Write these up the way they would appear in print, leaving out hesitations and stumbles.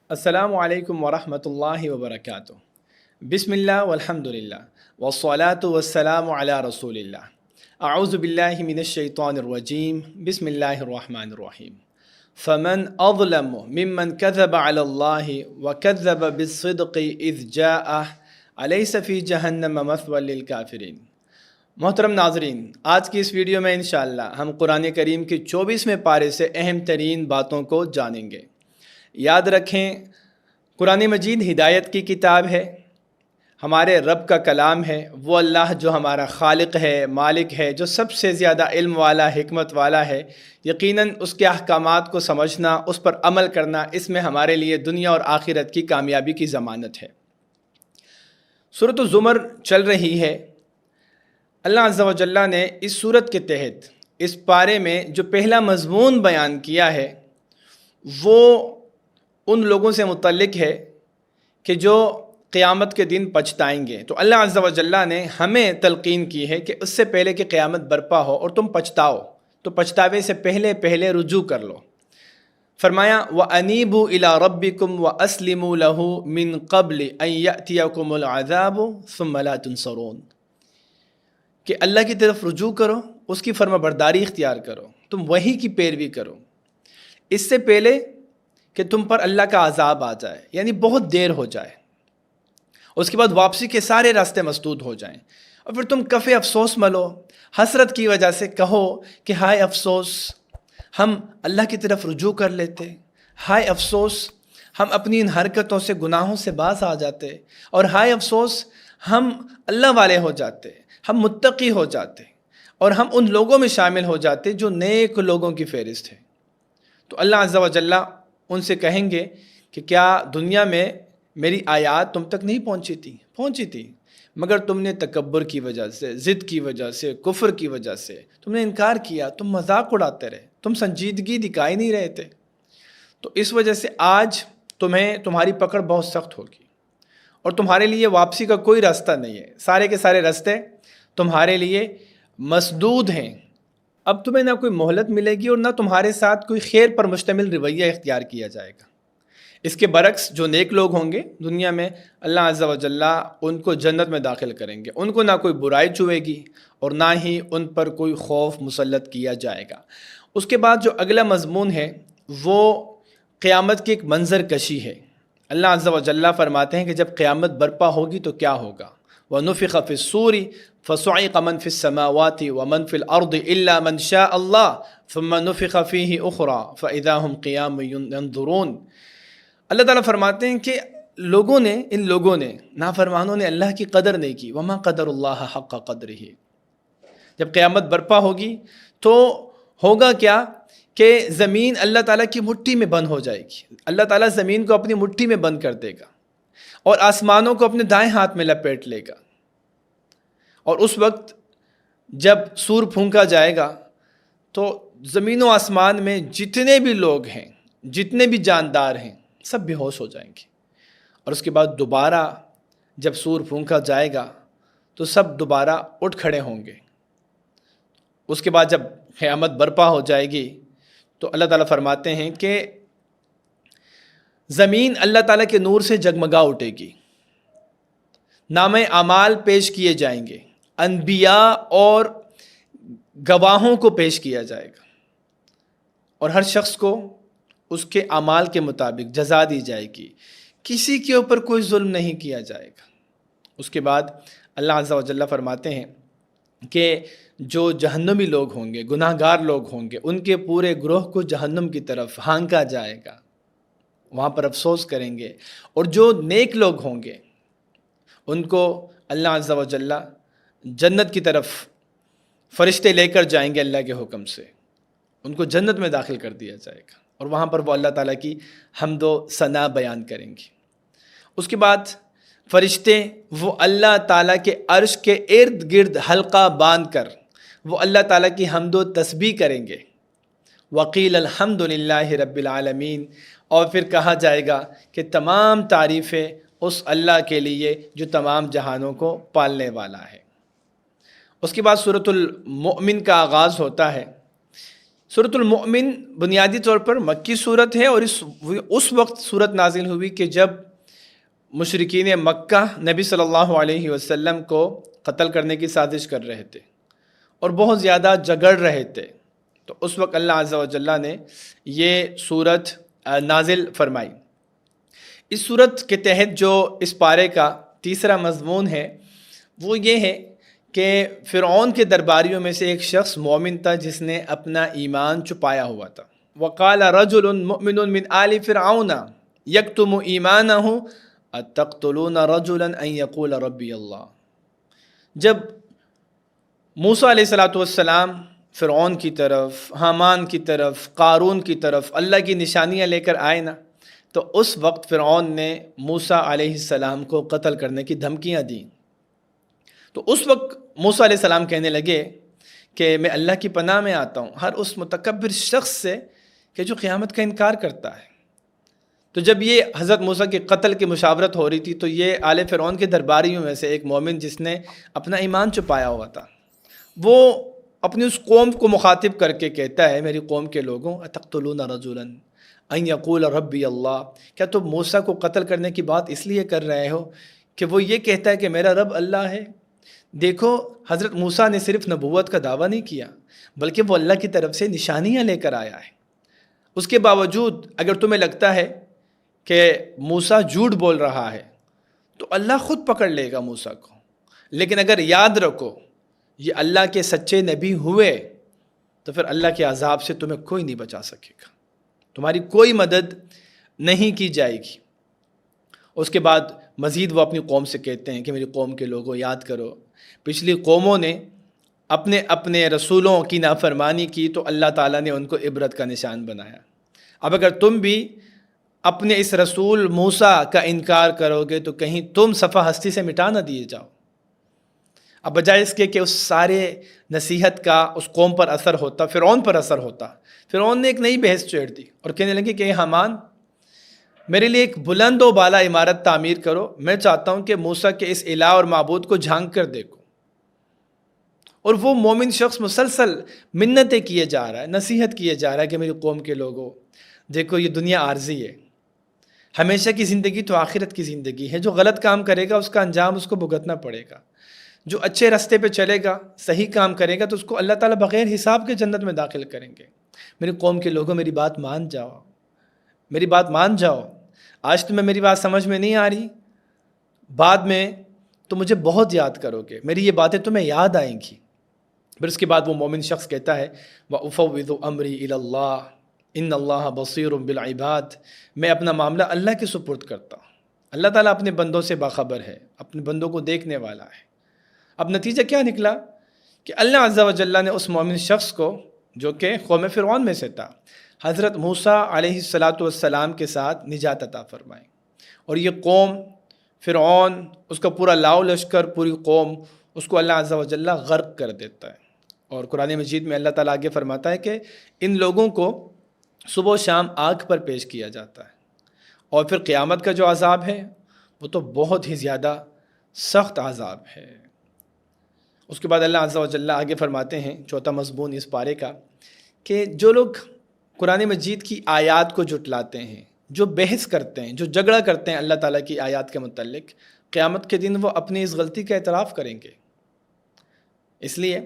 السلام علیکم ورحمۃ اللہ وبرکاتہ۔ بسم اللہ والحمد للہ والصلاة والسلام علی رسول اللہ۔ اعوذ باللہ من الشیطان الرجیم، بسم اللہ الرحمن الرحیم۔ فمن اظلم ممن کذب علی اللہ وکذب بالصدق اذ جاءہ الیس فی جہنم مثوی للکافرین۔ محترم ناظرین، آج کی اس ویڈیو میں انشاءاللہ ہم قرآن کریم کے 24ویں پارے سے اہم ترین باتوں کو جانیں گے۔ یاد رکھیں، قرآن مجید ہدایت کی کتاب ہے، ہمارے رب کا کلام ہے۔ وہ اللہ جو ہمارا خالق ہے، مالک ہے، جو سب سے زیادہ علم والا، حکمت والا ہے، یقیناً اس کے احکامات کو سمجھنا، اس پر عمل کرنا، اس میں ہمارے لیے دنیا اور آخرت کی کامیابی کی ضمانت ہے۔ سورۃ الزمر چل رہی ہے۔ اللہ عز و جل نے اس سورت کے تحت اس پارے میں جو پہلا مضمون بیان کیا ہے وہ ان لوگوں سے متعلق ہے کہ جو قیامت کے دن پچھتائیں گے۔ تو اللہ عز و جل نے ہمیں تلقین کی ہے کہ اس سے پہلے کہ قیامت برپا ہو اور تم پچھتاؤ تو پچھتاوے سے پہلے رجوع کر لو۔ فرمایا وَأَنِيبُوا إِلَىٰ رَبِّكُمْ وَأَسْلِمُوا لَهُ مِن قَبْلِ أَن يَأْتِيَكُمُ الْعَذَابُ ثُمَّ لَا تُنصَرُونَ، کہ اللہ کی طرف رجوع کرو، اس کی فرما برداری اختیار کرو، تم وحی کی پیروی کرو اس سے پہلے کہ تم پر اللہ کا عذاب آ جائے، یعنی بہت دیر ہو جائے، اس کے بعد واپسی کے سارے راستے مسدود ہو جائیں، اور پھر تم کفِ افسوس ملو، حسرت کی وجہ سے کہو کہ ہائے افسوس ہم اللہ کی طرف رجوع کر لیتے، ہائے افسوس ہم اپنی ان حرکتوں سے، گناہوں سے باز آ جاتے، اور ہائے افسوس ہم اللہ والے ہو جاتے، ہم متقی ہو جاتے، اور ہم ان لوگوں میں شامل ہو جاتے جو نیک لوگوں کی فہرست ہے۔ تو اللہ عز و جل ان سے کہیں گے کہ کیا دنیا میں میری آیات تم تک نہیں پہنچی تھی، مگر تم نے تکبر کی وجہ سے، ضد کی وجہ سے، کفر کی وجہ سے تم نے انکار کیا، تم مذاق اڑاتے رہے، تم سنجیدگی دکھائی نہیں رہے تھے۔ تو اس وجہ سے آج تمہاری پکڑ بہت سخت ہوگی، اور تمہارے لیے واپسی کا کوئی راستہ نہیں ہے، سارے کے سارے راستے تمہارے لیے مسدود ہیں۔ اب تمہیں نہ کوئی مہلت ملے گی اور نہ تمہارے ساتھ کوئی خیر پر مشتمل رویہ اختیار کیا جائے گا۔ اس کے برعکس جو نیک لوگ ہوں گے دنیا میں، اللہ عز و جل ان کو جنت میں داخل کریں گے، ان کو نہ کوئی برائی چوئے گی اور نہ ہی ان پر کوئی خوف مسلط کیا جائے گا۔ اس کے بعد جو اگلا مضمون ہے وہ قیامت کی ایک منظر کشی ہے۔ اللہ عز و جل فرماتے ہیں کہ جب قیامت برپا ہوگی تو کیا ہوگا۔ وَنُفِخَ فِي الصُّورِ فَصُعِقَ مَن فِي السَّمَاوَاتِ وَمَن فِي الْأَرْضِ إِلَّا مَن شَاءَ اللَّهُ ثُمَّ نُفِخَ فِيهِ أُخْرَىٰ فَإِذَا هُمْ قِيَامٌ يَنظُرُونَ۔ اللہ تعالیٰ فرماتے ہیں کہ ان لوگوں نے، نافرمانوں نے اللہ کی قدر نہیں کی۔ وَمَا قَدَرُ اللَّهَ حَقَّ قَدْرِهِ۔ جب قیامت برپا ہوگی تو ہوگا کیا کہ زمین اللہ تعالیٰ کی مٹھی میں بند ہو جائے گی، اللہ تعالیٰ زمین کو اپنی مٹھی میں بند کر دے گا اور آسمانوں کو اپنے دائیں ہاتھ میں لپیٹ لے گا، اور اس وقت جب سور پھونکا جائے گا تو زمین و آسمان میں جتنے بھی لوگ ہیں، جتنے بھی جاندار ہیں، سب بے ہوش ہو جائیں گے، اور اس کے بعد دوبارہ جب سور پھونکا جائے گا تو سب دوبارہ اٹھ کھڑے ہوں گے۔ اس کے بعد جب قیامت برپا ہو جائے گی تو اللہ تعالیٰ فرماتے ہیں کہ زمین اللہ تعالیٰ کے نور سے جگمگا اٹھے گی، نامہ اعمال پیش کیے جائیں گے، انبیاء اور گواہوں کو پیش کیا جائے گا، اور ہر شخص کو اس کے اعمال کے مطابق جزا دی جائے گی، کسی کے اوپر کوئی ظلم نہیں کیا جائے گا۔ اس کے بعد اللہ عز و جل فرماتے ہیں کہ جو جہنمی لوگ ہوں گے، گناہ گار لوگ ہوں گے، ان کے پورے گروہ کو جہنم کی طرف ہانکا جائے گا، وہاں پر افسوس کریں گے، اور جو نیک لوگ ہوں گے ان کو اللہ عز و جل جنت کی طرف فرشتے لے کر جائیں گے، اللہ کے حکم سے ان کو جنت میں داخل کر دیا جائے گا، اور وہاں پر وہ اللہ تعالیٰ کی حمد و ثنا بیان کریں گے۔ اس کے بعد فرشتے وہ اللہ تعالیٰ کے عرش کے ارد گرد حلقہ باندھ کر وہ اللہ تعالیٰ کی حمد و تسبیح کریں گے۔ وقیل الحمد للہ رب العالمین، اور پھر کہا جائے گا کہ تمام تعریفیں اس اللہ کے لیے جو تمام جہانوں کو پالنے والا ہے۔ اس کے بعد سورۃ المؤمن کا آغاز ہوتا ہے۔ سورۃ المؤمن بنیادی طور پر مکی صورت ہے، اور اس وقت صورت نازل ہوئی کہ جب مشرکین مکہ نبی صلی اللہ علیہ وسلم کو قتل کرنے کی سازش کر رہے تھے اور بہت زیادہ جھگڑ رہے تھے. تو اس وقت اللہ عز و جل نے یہ صورت نازل فرمائی. اس صورت کے تحت جو اس پارے کا تیسرا مضمون ہے وہ یہ ہے کہ فرعون کے درباریوں میں سے ایک شخص مومن تھا جس نے اپنا ایمان چھپایا ہوا تھا. وقال رجل مؤمن من آل فرعون یکتم ایمانہ اتقتلون رجلا ان یقول ربی اللہ. جب موسیٰ علیہ السلام فرعون کی طرف، حامان کی طرف، قارون کی طرف اللہ کی نشانیاں لے کر آئے نا، تو اس وقت فرعون نے موسیٰ علیہ السلام کو قتل کرنے کی دھمکیاں دیں. تو اس وقت موسیٰ علیہ السلام کہنے لگے کہ میں اللہ کی پناہ میں آتا ہوں ہر اس متکبر شخص سے کہ جو قیامت کا انکار کرتا ہے. تو جب یہ حضرت موسیٰ کے قتل کی مشاورت ہو رہی تھی تو یہ آل فرعون کے درباریوں میں سے ایک مومن جس نے اپنا ایمان چھپایا ہوا تھا، وہ اپنی اس قوم کو مخاطب کر کے کہتا ہے، میری قوم کے لوگوں اتقتلون رجلا ان یقول ربی اللہ، کیا تم موسیٰ کو قتل کرنے کی بات اس لیے کر رہے ہو کہ وہ یہ کہتا ہے کہ میرا رب اللہ ہے؟ دیکھو حضرت موسیٰ نے صرف نبوت کا دعویٰ نہیں کیا بلکہ وہ اللہ کی طرف سے نشانیاں لے کر آیا ہے. اس کے باوجود اگر تمہیں لگتا ہے کہ موسیٰ جھوٹ بول رہا ہے تو اللہ خود پکڑ لے گا موسیٰ کو، لیکن اگر یاد رکھو یہ اللہ کے سچے نبی ہوئے تو پھر اللہ کے عذاب سے تمہیں کوئی نہیں بچا سکے گا، تمہاری کوئی مدد نہیں کی جائے گی. اس کے بعد مزید وہ اپنی قوم سے کہتے ہیں کہ میری قوم کے لوگوں یاد کرو، پچھلی قوموں نے اپنے اپنے رسولوں کی نافرمانی کی تو اللہ تعالیٰ نے ان کو عبرت کا نشان بنایا. اب اگر تم بھی اپنے اس رسول موسیٰ کا انکار کرو گے تو کہیں تم صفحہ ہستی سے مٹا نہ دیے جاؤ. اب بجائے اس کے کہ اس سارے نصیحت کا اس قوم پر اثر ہوتا، فرعون پر اثر ہوتا، فرعون نے ایک نئی بحث چھیڑ دی اور کہنے لگے کہ حامان میرے لیے ایک بلند و بالا عمارت تعمیر کرو، میں چاہتا ہوں کہ موسیٰ کے اس الہ اور معبود کو جھانک کر دیکھو. اور وہ مومن شخص مسلسل منتیں کیے جا رہا ہے، نصیحت کیے جا رہا ہے کہ میری قوم کے لوگوں دیکھو یہ دنیا عارضی ہے، ہمیشہ کی زندگی تو آخرت کی زندگی ہے، جو غلط کام کرے گا اس کا انجام اس کو بھگتنا پڑے گا، جو اچھے راستے پہ چلے گا، صحیح کام کرے گا تو اس کو اللہ تعالیٰ بغیر حساب کے جنت میں داخل کریں گے. میری قوم کے لوگوں میری بات مان جاؤ، میری بات مان جاؤ. آج تمہیں میری بات سمجھ میں نہیں آ رہی، بعد میں تو مجھے بہت یاد کرو گے، میری یہ باتیں تمہیں یاد آئیں گی. پھر اس کے بعد وہ مومن شخص کہتا ہے وَأُفَوِّضُ أَمْرِي إِلَى اللَّهِ إِنَّ اللَّهَ بَصِيرٌ بِالْعِبَادِ، میں اپنا معاملہ اللہ کے سپرد کرتا ہوں. اللہ تعالیٰ اپنے بندوں سے باخبر ہے، اپنے بندوں کو دیکھنے والا ہے. اب نتیجہ کیا نکلا کہ اللہ عز و جل نے اس مومن شخص کو جو کہ قوم فرعون میں سے تھا حضرت موسیٰ علیہ السلام کے ساتھ نجات عطا فرمائی. اور یہ قوم فرعون، اس کا پورا لاؤ لشکر، پوری قوم، اس کو اللہ عز و جل غرق کر دیتا ہے. اور قرآن مجید میں اللہ تعالیٰ آگے فرماتا ہے کہ ان لوگوں کو صبح و شام آگ پر پیش کیا جاتا ہے، اور پھر قیامت کا جو عذاب ہے وہ تو بہت ہی زیادہ سخت عذاب ہے. اس کے بعد اللہ عز و جل آگے فرماتے ہیں، چوتھا مضمون اس پارے کا، کہ جو لوگ قرآن مجید کی آیات کو جھٹلاتے ہیں، جو بحث کرتے ہیں، جو جھگڑا کرتے ہیں اللہ تعالیٰ کی آیات کے متعلق، قیامت کے دن وہ اپنی اس غلطی کا اعتراف کریں گے. اس لیے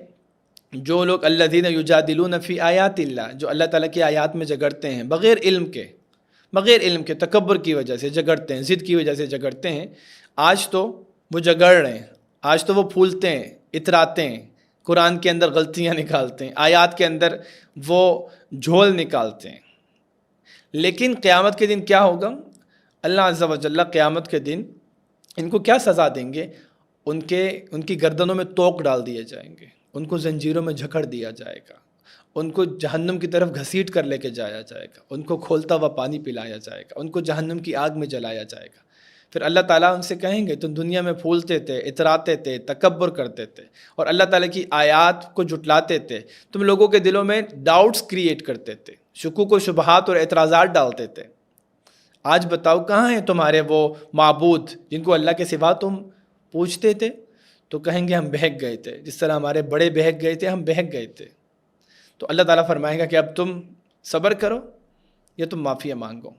جو لوگ الذین یجادلون فی آیات اللہ، جو اللہ تعالیٰ کی آیات میں جھگڑتے ہیں بغیر علم کے تکبر کی وجہ سے جھگڑتے ہیں، ضد کی وجہ سے جھگڑتے ہیں، آج تو وہ جھگڑ رہے ہیں، آج تو وہ پھولتے ہیں، اتراتے ہیں، قرآن کے اندر غلطیاں نکالتے ہیں، آیات کے اندر وہ جھول نکالتے ہیں. لیکن قیامت کے دن کیا ہوگا؟ اللہ عز و جل قیامت کے دن ان کو کیا سزا دیں گے؟ ان کی گردنوں میں توق ڈال دیے جائیں گے، ان کو زنجیروں میں جھکڑ دیا جائے گا، ان کو جہنم کی طرف گھسیٹ کر لے کے جایا جائے گا، ان کو کھولتا ہوا پانی پلایا جائے گا، ان کو جہنم کی آگ میں جلایا جائے گا. پھر اللہ تعالیٰ ان سے کہیں گے تم دنیا میں پھولتے تھے، اتراتے تھے، تکبر کرتے تھے اور اللہ تعالیٰ کی آیات کو جھٹلاتے تھے، تم لوگوں کے دلوں میں ڈاؤٹس کریٹ کرتے تھے، شکوک و شبہات اور اعتراضات ڈالتے تھے. آج بتاؤ کہاں ہیں تمہارے وہ معبود جن کو اللہ کے سوا تم پوچھتے تھے؟ تو کہیں گے ہم بہک گئے تھے، جس طرح ہمارے بڑے بہک گئے تھے، ہم بہک گئے تھے. تو اللہ تعالیٰ فرمائے گا کہ اب تم صبر کرو یا تم معافی مانگو،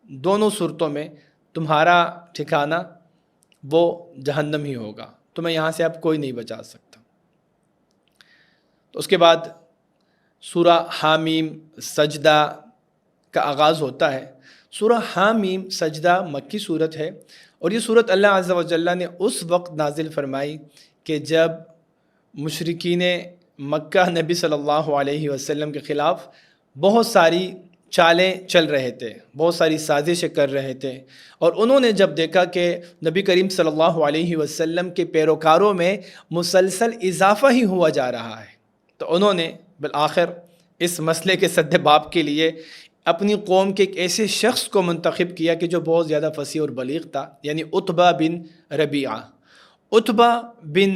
دونوں صورتوں میں تمہارا ٹھکانہ وہ جہنم ہی ہوگا، تمہیں یہاں سے اب کوئی نہیں بچا سکتا۔ تو اس کے بعد سورہ حامیم سجدہ کا آغاز ہوتا ہے۔ سورہ حامیم سجدہ مکی صورت ہے، اور یہ صورت اللہ عز و جل نے اس وقت نازل فرمائی کہ جب مشرکین مکہ نبی صلی اللہ علیہ وسلم کے خلاف بہت ساری چالیں چل رہے تھے، بہت ساری سازشیں کر رہے تھے، اور انہوں نے جب دیکھا کہ نبی کریم صلی اللہ علیہ وسلم کے پیروکاروں میں مسلسل اضافہ ہی ہوا جا رہا ہے، تو انہوں نے بالآخر اس مسئلے کے سد باب کے لیے اپنی قوم کے ایک ایسے شخص کو منتخب کیا کہ جو بہت زیادہ فصیح اور بلیغ تھا، یعنی عتبہ بن ربیعہ۔ عتبہ بن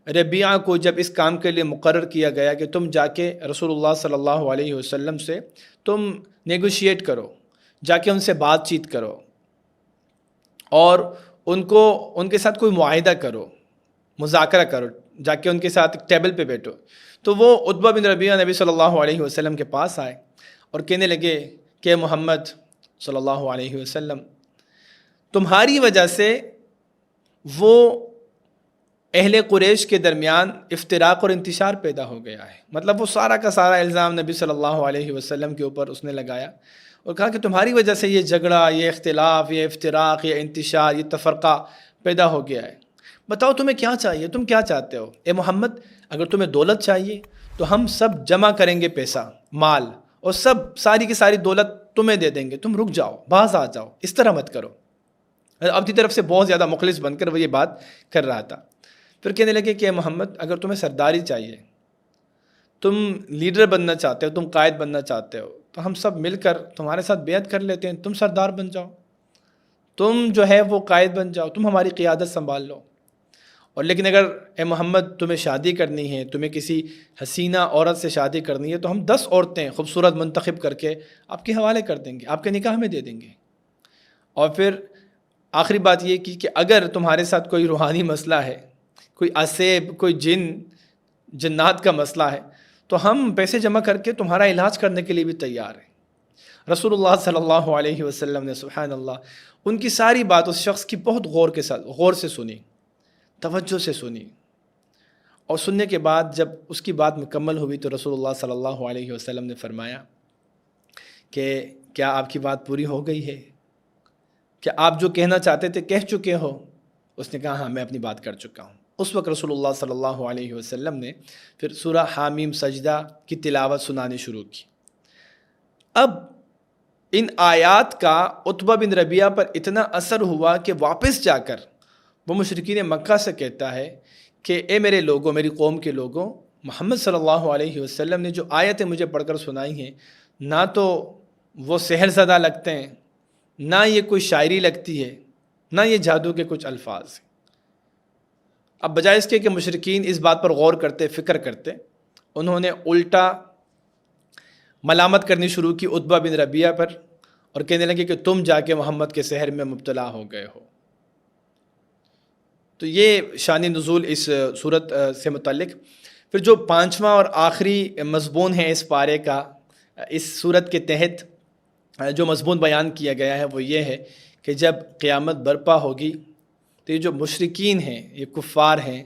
ربیعہ کو جب اس کام کے لیے مقرر کیا گیا کہ تم جا کے رسول اللہ صلی اللہ علیہ وسلم سے تم نیگوشیٹ کرو، جا کے ان سے بات چیت کرو اور ان کے ساتھ کوئی معاہدہ کرو، مذاکرہ کرو، جا کے ان کے ساتھ ٹیبل پہ بیٹھو، تو وہ عتبہ بن ربیعہ نبی صلی اللہ علیہ وسلم کے پاس آئے اور کہنے لگے کہ محمد صلی اللہ علیہ وسلم، تمہاری وجہ سے وہ اہل قریش کے درمیان افتراق اور انتشار پیدا ہو گیا ہے۔ مطلب وہ سارا کا سارا الزام نبی صلی اللہ علیہ وسلم کے اوپر اس نے لگایا اور کہا کہ تمہاری وجہ سے یہ جھگڑا، یہ اختلاف، یہ افتراق، یہ انتشار، یہ تفرقہ پیدا ہو گیا ہے۔ بتاؤ تمہیں کیا چاہیے، تم کیا چاہتے ہو؟ اے محمد، اگر تمہیں دولت چاہیے تو ہم سب جمع کریں گے پیسہ، مال، اور ساری کی ساری دولت تمہیں دے دیں گے، تم رک جاؤ، باز آ جاؤ، اس طرح مت کرو۔ اپنی طرف سے بہت زیادہ مخلص بن کر وہ یہ بات کر رہا تھا۔ پھر کہنے لگے کہ اے محمد، اگر تمہیں سرداری چاہیے، تم لیڈر بننا چاہتے ہو، تم قائد بننا چاہتے ہو، تو ہم سب مل کر تمہارے ساتھ بیعت کر لیتے ہیں، تم سردار بن جاؤ، تم جو ہے وہ قائد بن جاؤ، تم ہماری قیادت سنبھال لو۔ اور لیکن اگر اے محمد تمہیں شادی کرنی ہے، تمہیں کسی حسینہ عورت سے شادی کرنی ہے، تو ہم 10 عورتیں خوبصورت منتخب کر کے آپ کے حوالے کر دیں گے، آپ کے نکاح میں دے دیں گے۔ اور پھر آخری بات یہ کی کہ اگر تمہارے ساتھ کوئی روحانی مسئلہ ہے، کوئی عصیب، کوئی جنات کا مسئلہ ہے، تو ہم پیسے جمع کر کے تمہارا علاج کرنے کے لیے بھی تیار ہیں۔ رسول اللہ صلی اللہ علیہ وسلم نے سبحان اللہ ان کی ساری بات اس شخص کی بہت غور سے سنی، توجہ سے سنی، اور سننے کے بعد جب اس کی بات مکمل ہوئی تو رسول اللہ صلی اللہ علیہ وسلم نے فرمایا کہ کیا آپ کی بات پوری ہو گئی ہے؟ کیا آپ جو کہنا چاہتے تھے کہہ چکے ہو؟ اس نے کہا ہاں، میں اپنی بات کر چکا ہوں۔ اس وقت رسول اللہ صلی اللہ علیہ وسلم نے پھر سورہ حامیم سجدہ کی تلاوت سنانی شروع کی۔ اب ان آیات کا عتبہ بن ربیعہ پر اتنا اثر ہوا کہ واپس جا کر وہ مشرکین مکہ سے کہتا ہے کہ اے میرے لوگوں، میری قوم کے لوگوں، محمد صلی اللہ علیہ وسلم نے جو آیتیں مجھے پڑھ کر سنائی ہیں، نہ تو وہ سحر زدہ لگتے ہیں، نہ یہ کوئی شاعری لگتی ہے، نہ یہ جادو کے کچھ الفاظ ہیں۔ اب بجائے اس کے کہ مشرکین اس بات پر غور کرتے، فکر کرتے، انہوں نے الٹا ملامت کرنی شروع کی عتبہ بن ربیعہ پر اور کہنے لگے کہ تم جا کے محمد کے سحر میں مبتلا ہو گئے ہو۔ تو یہ شان نزول اس صورت سے متعلق۔ پھر جو 5واں اور آخری مضمون ہے اس پارے کا، اس صورت کے تحت جو مضمون بیان کیا گیا ہے وہ یہ ہے کہ جب قیامت برپا ہوگی تو یہ جو مشرکین ہیں، یہ کفار ہیں،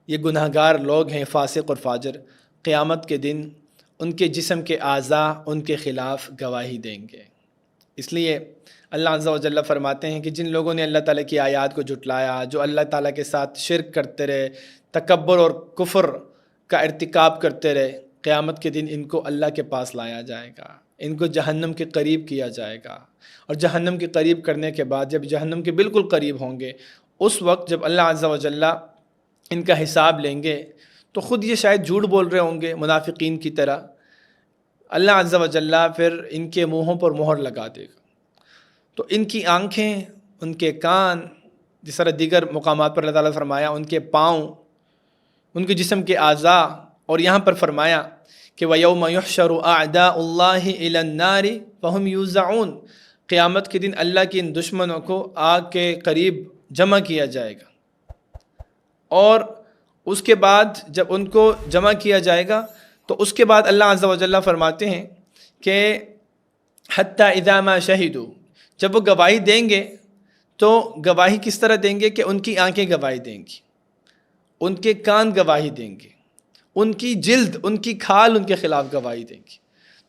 یہ گناہ گار لوگ ہیں، فاسق اور فاجر، قیامت کے دن ان کے جسم کے اعضاء ان کے خلاف گواہی دیں گے۔ اس لیے اللہ عز و جل فرماتے ہیں کہ جن لوگوں نے اللہ تعالیٰ کی آیات کو جھٹلایا، جو اللہ تعالیٰ کے ساتھ شرک کرتے رہے، تکبر اور کفر کا ارتکاب کرتے رہے، قیامت کے دن ان کو اللہ کے پاس لایا جائے گا، ان کو جہنم کے قریب کیا جائے گا، اور جہنم کے قریب کرنے کے بعد جب جہنم کے بالکل قریب ہوں گے، اس وقت جب اللہ عز و جل ان کا حساب لیں گے تو خود یہ شاید جھوٹ بول رہے ہوں گے منافقین کی طرح، اللہ عز و جل پھر ان کے منہوں پر مہر لگا دے گا، تو ان کی آنکھیں، ان کے کان، جس طرح دیگر مقامات پر اللہ تعالیٰ فرمایا ان کے پاؤں، ان کے جسم کے اعضاء، اور یہاں پر فرمایا کہ وَيَوْمَ يُحْشَرُ أَعْدَاءُ اللَّهِ إِلَى النَّارِ فَهُمْ يُوزَعُونَ، قیامت کے دن اللہ کے ان دشمنوں کو آگ کے قریب جمع کیا جائے گا، اور اس کے بعد جب ان کو جمع کیا جائے گا تو اس کے بعد اللہ عز و جل فرماتے ہیں کہ حتی اذا ما شہدوا، جب وہ گواہی دیں گے تو گواہی کس طرح دیں گے کہ ان کی آنکھیں گواہی دیں گی، ان کے کان گواہی دیں گے، ان کی جلد، ان کی کھال ان کے خلاف گواہی دیں گی.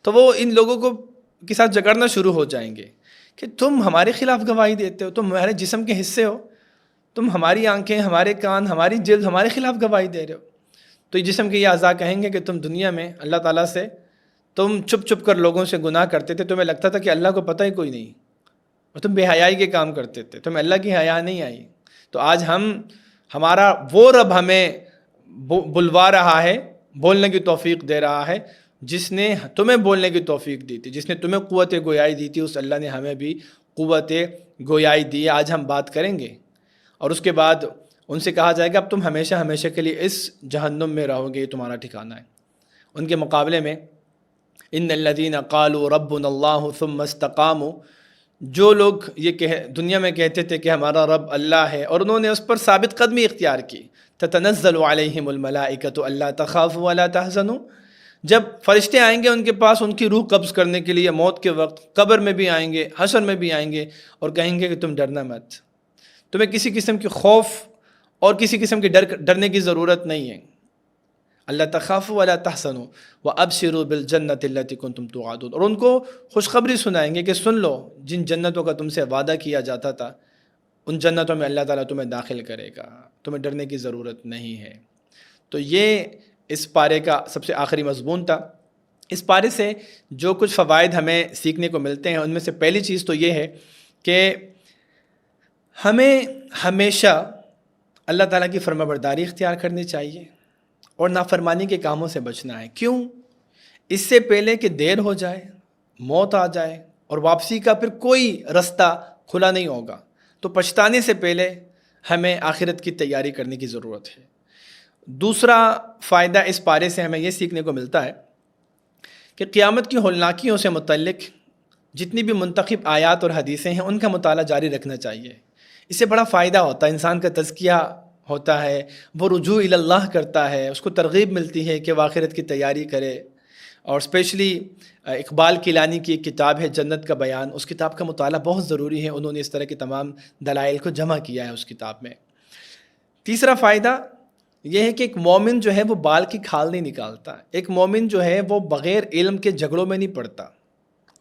تو وہ ان لوگوں کو کے ساتھ جھگڑنا شروع ہو جائیں گے کہ تم ہمارے خلاف گواہی دیتے ہو، تم ہمارے جسم کے حصے ہو، تم ہماری آنکھیں، ہمارے کان، ہماری جلد ہمارے خلاف گواہی دے رہے ہو. تو یہ جسم کے یہ اعضاء کہیں گے کہ تم دنیا میں اللہ تعالیٰ سے تم چھپ چھپ کر لوگوں سے گناہ کرتے تھے، تمہیں لگتا تھا کہ اللہ کو پتہ ہی کوئی نہیں، اور تم بے حیائی کے کام کرتے تھے، تمہیں اللہ کی حیا نہیں آئی. تو آج ہمارا وہ رب ہمیں بلوا رہا ہے، بولنے کی توفیق دے رہا ہے، جس نے تمہیں بولنے کی توفیق دی تھی، جس نے تمہیں قوت گویائی دی تھی، اس اللہ نے ہمیں بھی قوت گویائی دی ہے. آج ہم بات کریں گے اور اس کے بعد ان سے کہا جائے گا اب تم ہمیشہ ہمیشہ کے لیے اس جہنم میں رہو گے، یہ تمہارا ٹھکانہ ہے. ان کے مقابلے میں ان الذین قالوا ربنا اللہ ثم استقاموا، جو لوگ یہ دنیا میں کہتے تھے کہ ہمارا رب اللہ ہے اور انہوں نے اس پر ثابت قدمی اختیار کی، تتنزل علیہم الملائکۃ الا تخافوا ولا تحزنوا، جب فرشتے آئیں گے ان کے پاس ان کی روح قبض کرنے کے لیے موت کے وقت، قبر میں بھی آئیں گے، حشر میں بھی آئیں گے اور کہیں گے کہ تم ڈرنا مت، تمہیں کسی قسم کی خوف اور کسی قسم کے ڈرنے کی ضرورت نہیں ہے. اللہ تخافوا ولا تحزنوا وابشروا بالجنۃ التي کنتم توعدون، اور ان کو خوشخبری سنائیں گے کہ سن لو جن جنتوں کا تم سے وعدہ کیا جاتا تھا، ان جنتوں میں اللہ تعالیٰ تمہیں داخل کرے گا، تمہیں ڈرنے کی ضرورت نہیں ہے. تو یہ اس پارے کا سب سے آخری مضمون تھا. اس پارے سے جو کچھ فوائد ہمیں سیکھنے کو ملتے ہیں ان میں سے پہلی چیز تو یہ ہے کہ ہمیں ہمیشہ اللہ تعالیٰ کی فرما برداری اختیار کرنی چاہیے اور نافرمانی کے کاموں سے بچنا ہے. کیوں؟ اس سے پہلے کہ دیر ہو جائے، موت آ جائے اور واپسی کا پھر کوئی رستہ کھلا نہیں ہوگا. تو پچھتانے سے پہلے ہمیں آخرت کی تیاری کرنے کی ضرورت ہے. دوسرا فائدہ اس پارے سے ہمیں یہ سیکھنے کو ملتا ہے کہ قیامت کی ہولناکیوں سے متعلق جتنی بھی منتخب آیات اور حدیثیں ہیں ان کا مطالعہ جاری رکھنا چاہیے. اس سے بڑا فائدہ ہوتا ہے، انسان کا تزکیہ ہوتا ہے، وہ رجوع الی اللہ کرتا ہے، اس کو ترغیب ملتی ہے کہ وہ آخرت کی تیاری کرے. اور اسپیشلی اقبال کیلانی کی ایک کتاب ہے جنت کا بیان، اس کتاب کا مطالعہ بہت ضروری ہے. انہوں نے اس طرح کے تمام دلائل کو جمع کیا ہے اس کتاب میں. تیسرا فائدہ یہ ہے کہ ایک مومن جو ہے وہ بال کی کھال نہیں نکالتا. ایک مومن جو ہے وہ بغیر علم کے جھگڑوں میں نہیں پڑتا،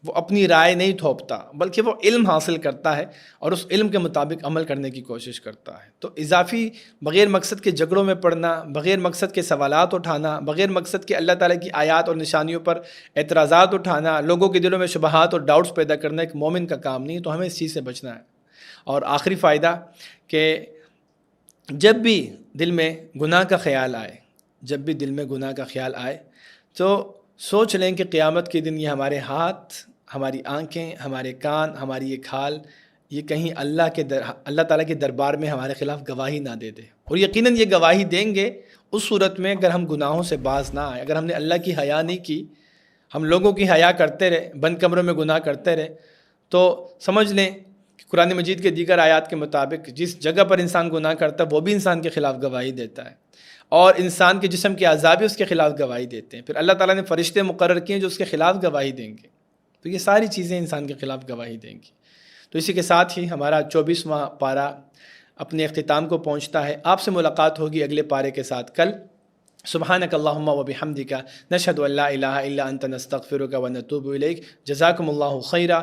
وہ اپنی رائے نہیں تھوپتا، بلکہ وہ علم حاصل کرتا ہے اور اس علم کے مطابق عمل کرنے کی کوشش کرتا ہے. تو اضافی بغیر مقصد کے جھگڑوں میں پڑنا، بغیر مقصد کے سوالات اٹھانا، بغیر مقصد کے اللہ تعالیٰ کی آیات اور نشانیوں پر اعتراضات اٹھانا، لوگوں کے دلوں میں شبہات اور ڈاؤٹس پیدا کرنا ایک مومن کا کام نہیں. تو ہمیں اس چیز سے بچنا ہے. اور آخری فائدہ کہ جب بھی دل میں گناہ کا خیال آئے، جب بھی دل میں گناہ کا خیال آئے تو سوچ لیں کہ قیامت کے دن یہ ہمارے ہاتھ، ہماری آنکھیں، ہمارے کان، ہماری یہ کھال، یہ کہیں اللہ تعالیٰ کے دربار میں ہمارے خلاف گواہی نہ دے دے. اور یقیناً یہ گواہی دیں گے اس صورت میں اگر ہم گناہوں سے باز نہ آئے، اگر ہم نے اللہ کی حیا نہیں کی، ہم لوگوں کی حیا کرتے رہے، بند کمروں میں گناہ کرتے رہے، تو سمجھ لیں کہ قرآن مجید کے دیگر آیات کے مطابق جس جگہ پر انسان گناہ کرتا ہے وہ بھی انسان کے خلاف گواہی دیتا ہے، اور انسان کے جسم کے اعضاء بھی اس کے خلاف گواہی دیتے ہیں. پھر اللہ تعالیٰ نے فرشتے مقرر کیے ہیں جو اس کے خلاف گواہی دیں گے. تو یہ ساری چیزیں انسان کے خلاف گواہی دیں گی. تو اسی کے ساتھ ہی ہمارا 24واں پارہ اپنے اختتام کو پہنچتا ہے. آپ سے ملاقات ہوگی اگلے پارے کے ساتھ کل. سبحانک اللہم و بحمدک نشہد ان لا الہ الا انت نستغفرک و نتوب الیک. جزاکم اللہ خیرا.